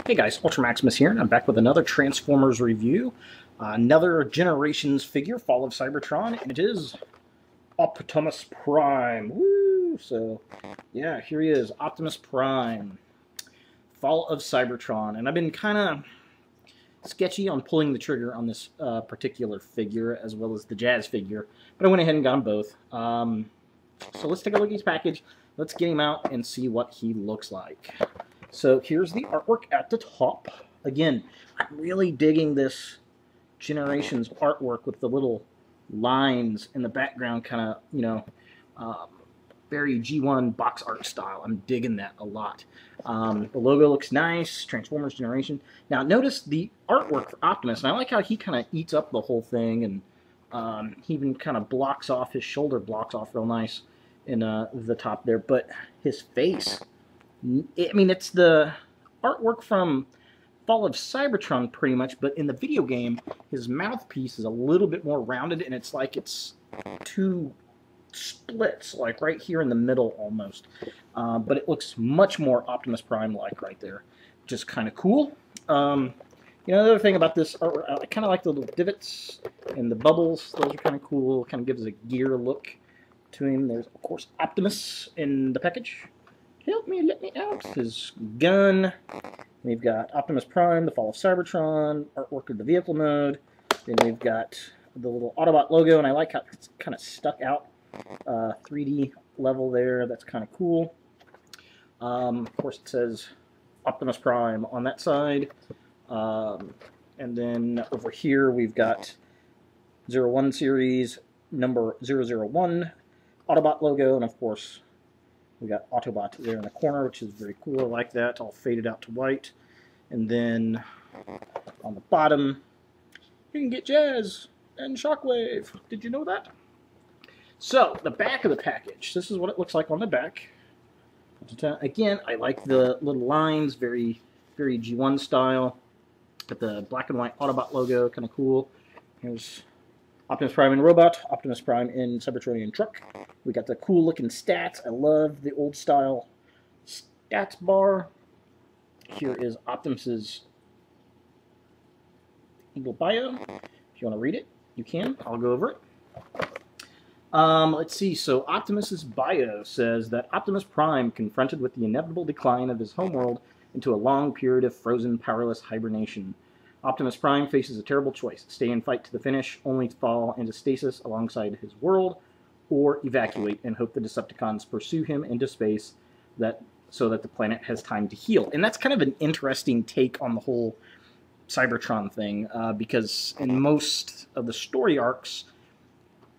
Hey guys, Ultra Maximus here, and I'm back with another Transformers review. Another Generations figure, Fall of Cybertron, and it is Optimus Prime. Woo! So, yeah, here he is, Optimus Prime, Fall of Cybertron. And I've been kind of sketchy on pulling the trigger on this particular figure, as well as the Jazz figure, but I went ahead and got them both. So let's take a look at his package. Let's get him out and see what he looks like. So here's the artwork at the top. Again, I'm really digging this Generations artwork with the little lines in the background, kind of, you know, very G1 box art style. I'm digging that a lot. The logo looks nice, Transformers Generation. Now notice the artwork for Optimus, and I like how he kind of eats up the whole thing, and he even kind of blocks off, his shoulder blocks off real nice in the top there, but his face, I mean, it's the artwork from Fall of Cybertron pretty much, but in the video game, his mouthpiece is a little bit more rounded, and it's like it's two splits, like right here in the middle almost. But it looks much more Optimus Prime-like right there, which is kind of cool. You know, the other thing about this artwork, I kind of like the little divots and the bubbles. Those are kind of cool. Kind of gives a gear look to him. There's, of course, Optimus in the package. Help me, let me out. His gun. We've got Optimus Prime, the Fall of Cybertron, artwork of the vehicle mode. Then we've got the little Autobot logo, and I like how it's kind of stuck out 3D level there. That's kind of cool. Of course, it says Optimus Prime on that side. And then over here, we've got 01 series, number 001, Autobot logo, and of course, we got Autobot there in the corner, which is very cool. I like that, all faded out to white. And then on the bottom, you can get Jazz and Shockwave. Did you know that? So, the back of the package. This is what it looks like on the back. Again, I like the little lines, very G1 style. Got the black and white Autobot logo, kind of cool. Here's Optimus Prime in Robot, Optimus Prime in Cybertronian Truck. We got the cool looking stats. I love the old style stats bar. Here is Optimus's little bio. If you want to read it, you can. I'll go over it. Let's see. So Optimus's bio says that Optimus Prime confronted with the inevitable decline of his homeworld into a long period of frozen, powerless hibernation. Optimus Prime faces a terrible choice: stay and fight to the finish, only to fall into stasis alongside his world, or evacuate and hope the Decepticons pursue him into space so that the planet has time to heal. And that's kind of an interesting take on the whole Cybertron thing, because in most of the story arcs,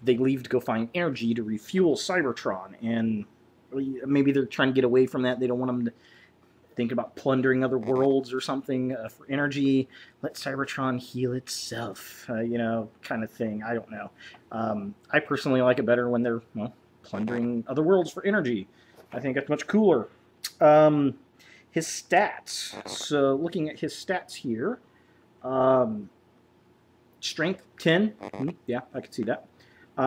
they leave to go find energy to refuel Cybertron, and maybe they're trying to get away from that. They don't want them to think about plundering other worlds or something for energy. Let Cybertron heal itself, you know, kind of thing. I don't know. I personally like it better when they're, well, plundering other worlds for energy. I think it's much cooler. His stats. So looking at his stats here, strength 10. Yeah, I can see that.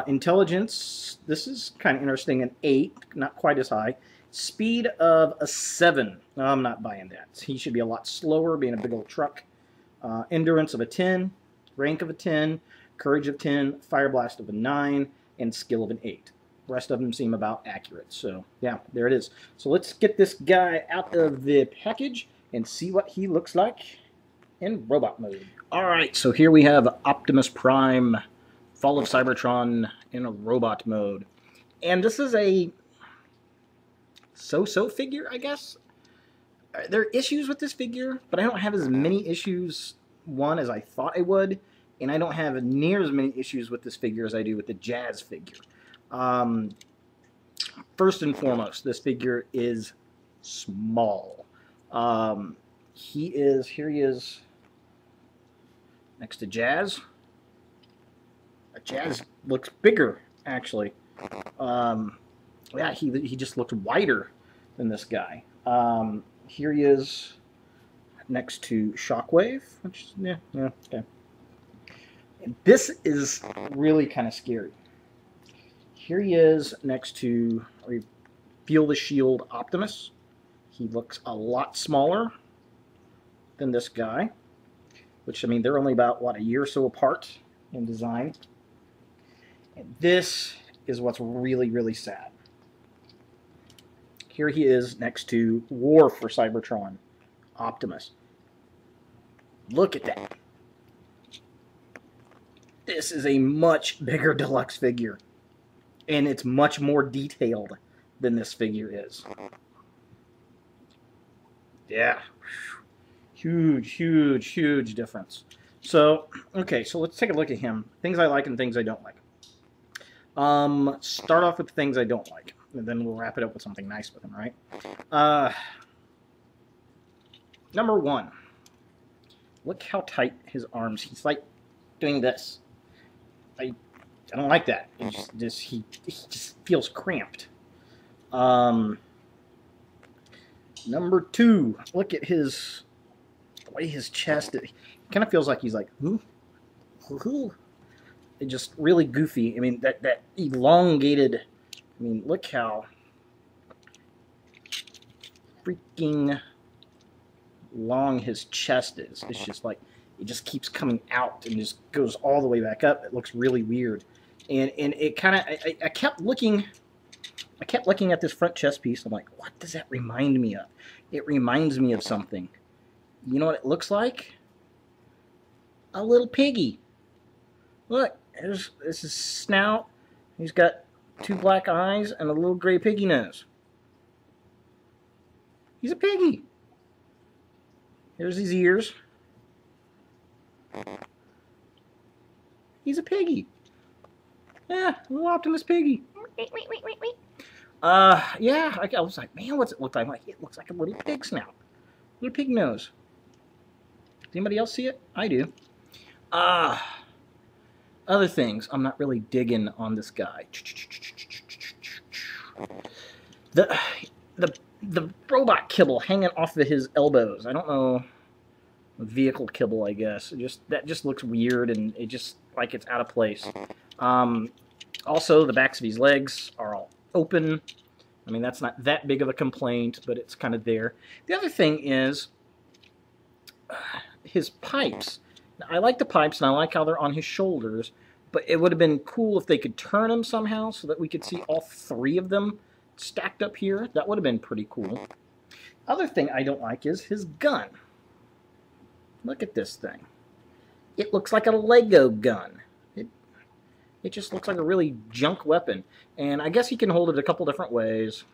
Intelligence, this is kind of interesting, an 8, not quite as high. Speed of a 7. No, I'm not buying that. He should be a lot slower, being a big old truck. Endurance of a 10, rank of a 10, courage of 10, fire blast of a 9, and skill of an 8. The rest of them seem about accurate. So, yeah, there it is. So let's get this guy out of the package and see what he looks like in robot mode. Alright, so here we have Optimus Prime, Fall of Cybertron in a robot mode. And this is a so-so figure, I guess. There are issues with this figure, but I don't have as many issues, one, as I thought I would, and I don't have near as many issues with this figure as I do with the Jazz figure. First and foremost, this figure is small. Here he is next to Jazz. Jazz looks bigger, actually. Yeah, he just looked wider than this guy. Here he is next to Shockwave, which, yeah, okay. And this is really kind of scary. Here he is next to, Feel the Shield Optimus. He looks a lot smaller. than this guy, which, I mean, they're only about, what, a year or so apart in design. And this is what's really, really sad. Here he is next to War for Cybertron, Optimus. Look at that. This is a much bigger deluxe figure. And it's much more detailed than this figure is. Yeah. Huge, huge, huge difference. So, okay, so let's take a look at him. Things I like and things I don't like. Start off with the things I don't like. And then we'll wrap it up with something nice with him, right? Number one. Look how tight his arms. He's like doing this. I don't like that. He just feels cramped. Number two. Look at the way his chest. It kind of feels like he's like, It just really goofy. I mean, that elongated. I mean, look how freaking long his chest is. It's just like it just keeps coming out and just goes all the way back up. It looks really weird, and it kind of I kept looking at this front chest piece. I'm like, what does that remind me of? It reminds me of something. You know what it looks like? A little piggy. Look, this is his snout. He's got 2 black eyes and a little gray piggy nose. He's a piggy. Here's his ears. He's a piggy. Yeah, a little Optimus piggy. Yeah, I was like, man, what's it look like? It looks like a little pig snout. Little pig nose. Does anybody else see it? I do. Other things I'm not really digging on this guy. The robot kibble hanging off of his elbows. I don't know. Vehicle kibble, I guess. That just looks weird, and it just like it's out of place. Also, the backs of his legs are all open. I mean, that's not that big of a complaint, but it's kind of there. The other thing is his pipes. Now, I like the pipes, and I like how they're on his shoulders, but it would have been cool if they could turn them somehow so that we could see all 3 of them stacked up here. That would have been pretty cool. Other thing I don't like is his gun. Look at this thing. It looks like a Lego gun. It just looks like a really junk weapon. And I guess he can hold it a couple different ways.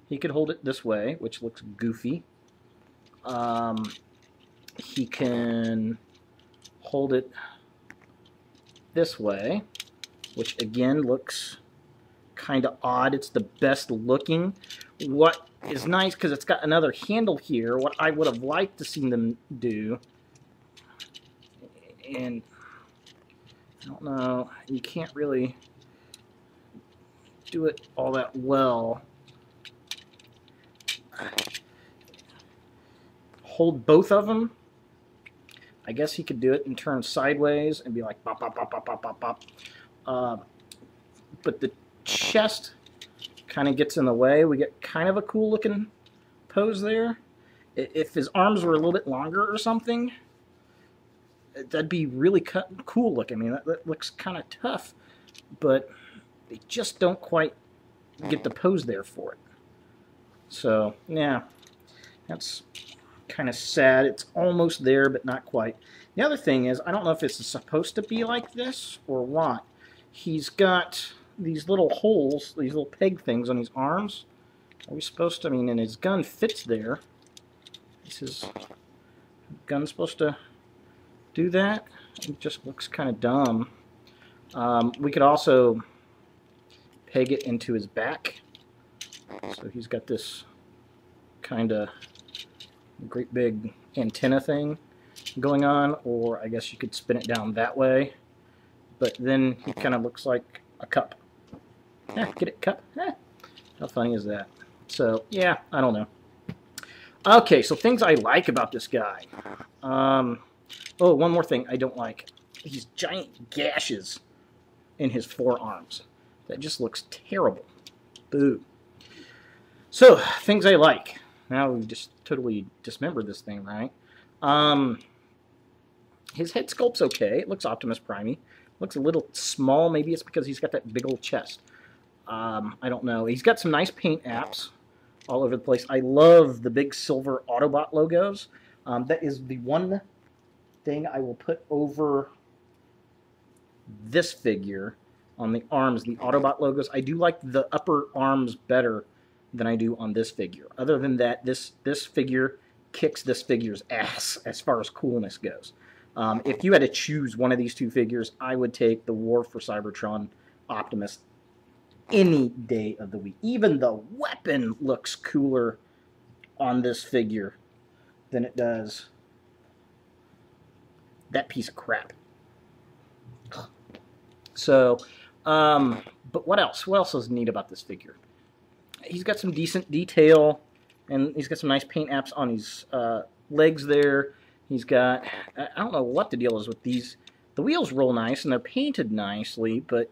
He could hold it this way, which looks goofy. He can hold it this way, which again looks kind of odd. It's the best looking. What is nice, because it's got another handle here, what I would have liked to see them do, and I don't know, you can't really do it all that well. Hold both of them. I guess he could do it and turn sideways and be like bop, bop, bop, bop, bop, bop, bop. But the chest kind of gets in the way. We get kind of a cool looking pose there. If his arms were a little bit longer or something, that'd be really cool looking. I mean, that looks kind of tough, but they just don't quite get the pose there for it. So, yeah, that's kind of sad. It's almost there, but not quite. The other thing is, I don't know if it's supposed to be like this or what. He's got these little holes, these little peg things on his arms. Are we supposed to, I mean, and his gun fits there. Is his gun supposed to do that? It just looks kind of dumb. We could also peg it into his back. So he's got this kind of great big antenna thing going on, or I guess you could spin it down that way. But then he kind of looks like a cup. Get it, cup? How funny is that? So, yeah, I don't know. Okay, so things I like about this guy. Oh, one more thing I don't like. These giant gashes in his forearms. That just looks terrible. Boo. So, things I like. Now we've just totally dismembered this thing, right? His head sculpt's okay. It looks Optimus Prime-y. Looks a little small. Maybe it's because he's got that big old chest. I don't know. He's got some nice paint apps all over the place. I love the big silver Autobot logos. That is the one thing I will put over this figure on the arms, the Autobot logos. I do like the upper arms better than I do on this figure. Other than that, this figure kicks this figure's ass as far as coolness goes. If you had to choose one of these two figures, I would take the War for Cybertron Optimus any day of the week. Even the weapon looks cooler on this figure than it does that piece of crap. So, but what else? What else is neat about this figure? He's got some decent detail, and he's got some nice paint apps on his legs there. He's got, I don't know what the deal is with these. The wheels roll nice, and they're painted nicely, but it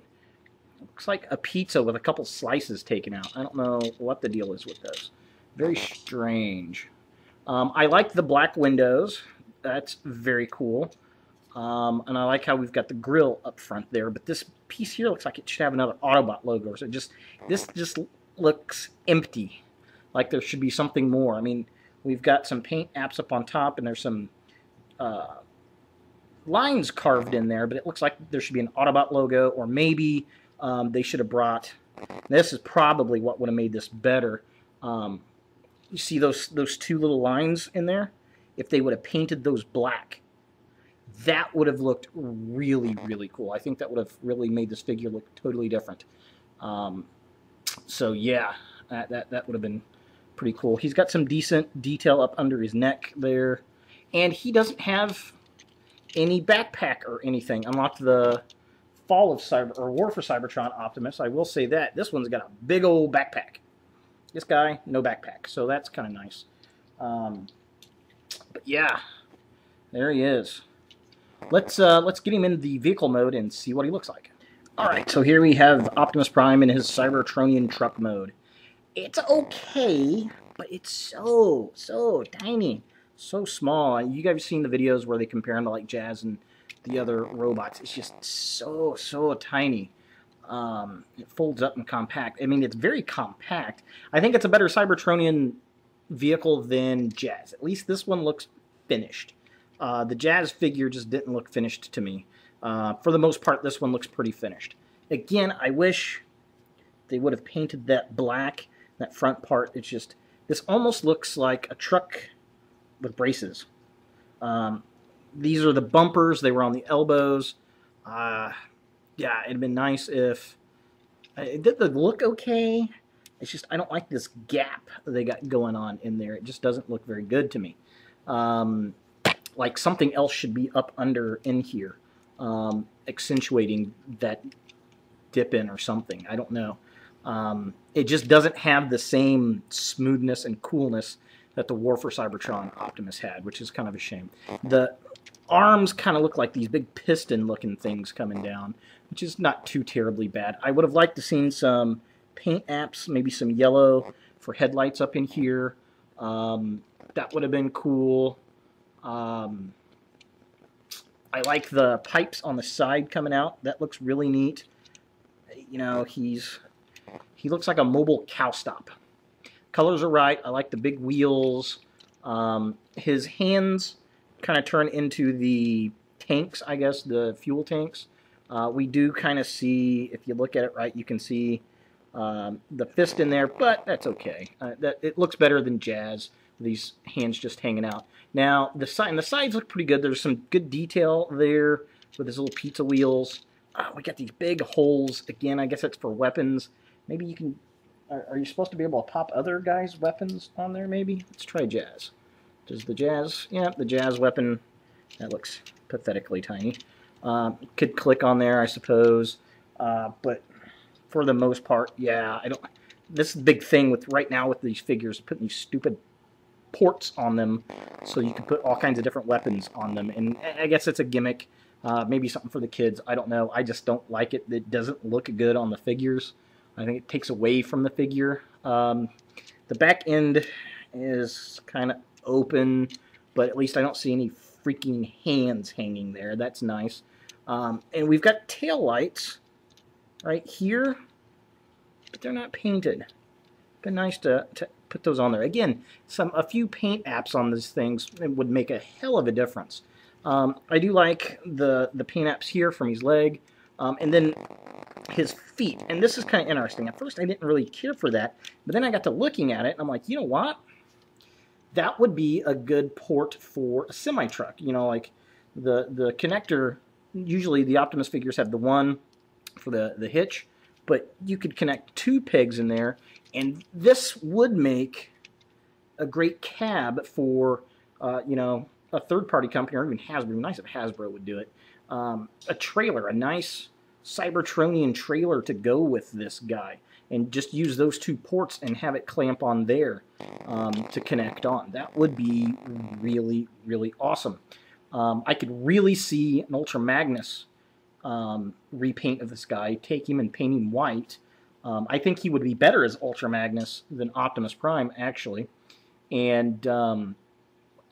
looks like a pizza with a couple slices taken out. I don't know what the deal is with those. Very strange. I like the black windows. That's very cool. And I like how we've got the grill up front there, but this piece here looks like it should have another Autobot logo. So this just looks empty, like there should be something more. I mean, we've got some paint apps up on top, and there's some lines carved in there, but it looks like there should be an Autobot logo, or maybe they should have brought, this is probably what would have made this better. You see those two little lines in there? If they would have painted those black, that would have looked really, really cool. I think that would have really made this figure look totally different. So yeah, that would have been pretty cool. He's got some decent detail up under his neck there, and he doesn't have any backpack or anything. Unlike the Fall of War for Cybertron Optimus, I will say that this one's got a big old backpack. This guy, no backpack, so that's kind of nice. But yeah, there he is. Let's get him in the vehicle mode and see what he looks like. All right, so here we have Optimus Prime in his Cybertronian truck mode. It's okay, but it's so tiny, so small. You guys have seen the videos where they compare him to like Jazz and the other robots. It's just so tiny. It folds up and compact. I mean, it's very compact. I think it's a better Cybertronian vehicle than Jazz. At least this one looks finished. The Jazz figure just didn't look finished to me. For the most part, this one looks pretty finished. Again, I wish they would have painted that black, that front part. It's just, this almost looks like a truck with braces. These are the bumpers. They were on the elbows. Yeah, it'd been nice if it did the look okay. It's just I don't like this gap they got going on in there. It just doesn't look very good to me. Like something else should be up under in here, accentuating that dip in or something. I don't know. It just doesn't have the same smoothness and coolness that the War for Cybertron Optimus had, which is kind of a shame. The arms kind of look like these big piston-looking things coming down, which is not too terribly bad. I would have liked to seen some paint apps, maybe some yellow for headlights up in here. That would have been cool. I like the pipes on the side coming out. That looks really neat. You know, he looks like a mobile cow stop. Colors are right. I like the big wheels. His hands kind of turn into the tanks, I guess, the fuel tanks. We do kind of see, if you look at it right, you can see the fist in there, but that's okay. It looks better than Jazz, these hands just hanging out. Now, the sides look pretty good. There's some good detail there with his little pizza wheels. We got these big holes. Again, I guess that's for weapons. Maybe you can... Are you supposed to be able to pop other guys' weapons on there, maybe? Let's try Jazz. Does the Jazz... Yeah, the Jazz weapon, that looks pathetically tiny. Could click on there, I suppose. But for the most part, yeah, I don't... This is the big thing with right now with these figures, putting these stupid ports on them so you can put all kinds of different weapons on them. And I guess it's a gimmick. Maybe something for the kids. I don't know. I just don't like it. It doesn't look good on the figures. I think it takes away from the figure. The back end is kind of open. but at least I don't see any freaking hands hanging there. That's nice. And we've got tail lights right here, but they're not painted. Been nice to put those on there. Again, a few paint apps on these things would make a hell of a difference. I do like the paint apps here from his leg, and then his feet. And this is kind of interesting. At first I didn't really care for that, but then I got to looking at it, and I'm like, you know what? That would be a good port for a semi-truck. You know, like the connector, usually the Optimus figures have the one for the hitch, but you could connect 2 pegs in there, and this would make a great cab for, you know, a third-party company, or even Hasbro. It'd be nice if Hasbro would do it. A trailer, a nice Cybertronian trailer to go with this guy, and just use those 2 ports and have it clamp on there to connect on. That would be really, really awesome. I could really see an Ultra Magnus repaint of this guy, take him and paint him white. I think he would be better as Ultra Magnus than Optimus Prime, actually. And,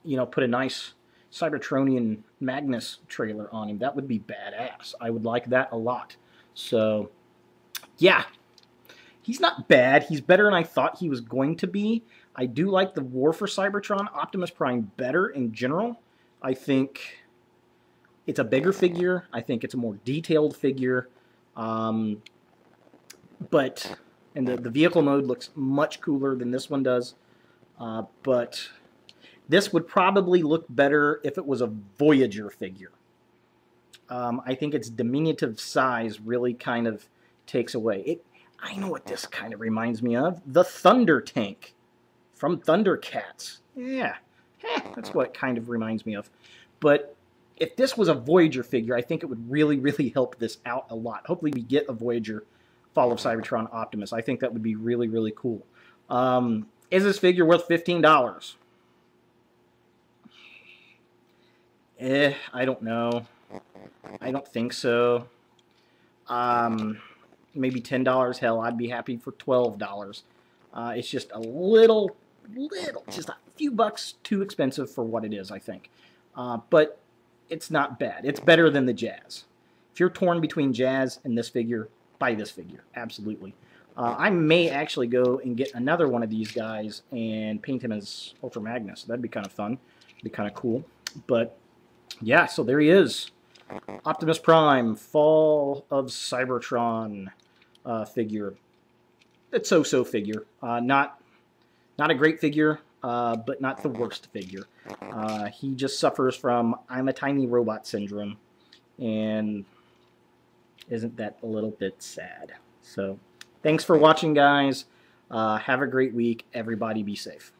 you know, put a nice Cybertronian Magnus trailer on him. That would be badass. I would like that a lot. So, yeah. He's not bad. He's better than I thought he was going to be. I do like the War for Cybertron Optimus Prime better in general. I think it's a bigger figure. I think it's a more detailed figure. And the vehicle mode looks much cooler than this one does. But this would probably look better if it was a Voyager figure. I think its diminutive size really kind of takes away. I know what this kind of reminds me of. The Thunder Tank from Thundercats. Yeah, that's what it kind of reminds me of. But if this was a Voyager figure, I think it would really, really help this out a lot. Hopefully we get a Voyager Fall of Cybertron Optimus. I think that would be really, really cool. Is this figure worth $15? I don't know. I don't think so. Maybe $10. Hell, I'd be happy for $12. It's just a little, just a few bucks too expensive for what it is, I think. But it's not bad. It's better than the Jazz. If you're torn between Jazz and this figure, buy this figure. Absolutely. I may actually go and get another one of these guys and paint him as Ultra Magnus. That'd be kind of fun. Be kind of cool. But yeah, so there he is. Optimus Prime, Fall of Cybertron figure. It's so-so figure. Not a great figure, but not the worst figure. He just suffers from I'm a tiny robot syndrome, and isn't that a little bit sad? So, thanks for watching, guys. Have a great week. Everybody be safe.